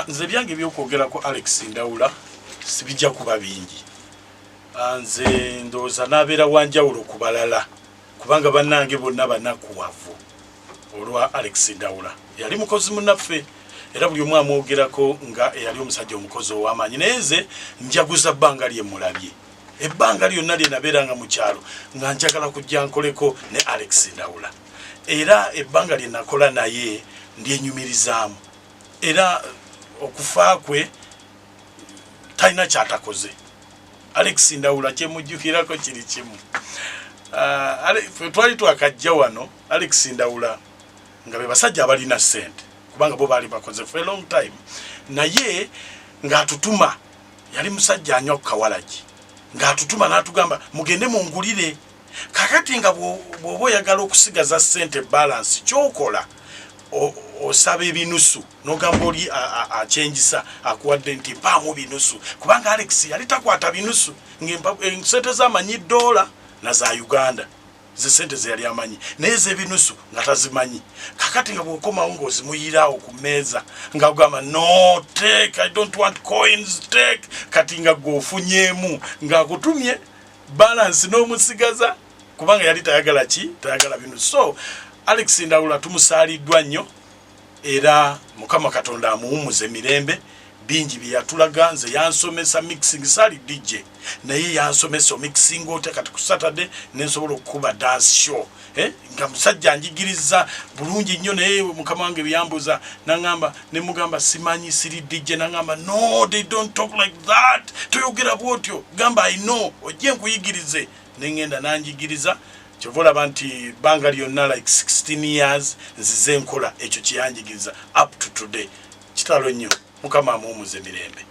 nze byange byokwogera ko Alex Ndawula sibijja kuba bingi. Nze ndooza nabeera wanjawulo ku balala kubanga bannange bonna banakuwavu olwa Alex Ndawula. Yali mukozi munnaffe era buli omu amwogerako nga yali omusajja omukozi ow'amaanyi. Naye nze njaguza bbanga lye mulabye. Ebbanga lyonna lye nabeeranga mu kyalo nga njagala kujja nkoleko ne Alex Ndawula. Era ebbanga lye nakola naye ndyenyumirizaamu. Era okufa kwe talina kyatakoze. Alex Ndawula kyemujjukirako kiri kimu. Twali twakajja wano Alex Ndawula nga be basajja abalina ssente kubanga bo baali bakoze for a long time. Naye ng'atutuma, yali musajja anywa ku kawalagi, ng'atutuma n'atugamba mugende mungulire. Kakati nga bw'oba oyagala okusigaza ssente balance ky'okola osaba ebinusu n'ogamba oli akyengisa akuwadde nti mpaamu binusu kubanga Alex yali takwata binusu ssente z'amanyi $1 na za Uganda ze ssente ze yali amanyi naye z'ebinusu nga tazimanyi. Kakati nga bw'okomawo ng'ozimuyiraawo ku mmeeza nga ogamba no take, I don't want coins, take. Kati nga gw'ofunyeemu ng'akutumye balance n'omusigaza kubanga yali tayagala ki, tayagala binusu. So Alex Ndawula tumusaaliddwa nnyo era Mukama Katonda amuwummuze mirembe. Bingi bye yatulaga, nze yansomesa mixing, saali DJ naye yansomesa mixing otya kati ku Saturday nensobola okukuba dance show. Nga musajja anjigiriza bulungi nnyo naye Mukama wange byambuza nangamba ne mugamba simanyi siri DJ nangamba no they don't talk like that. Toyogera bwotyo gamba I know ojje nkuyigirize nengenda nanjigiriza. Kyovola banti banga lyonna like 16 years nzize nkola ekyo kiyanjigiriza up to today. Kitalo nnyo Mukama amuwummuze mirembe.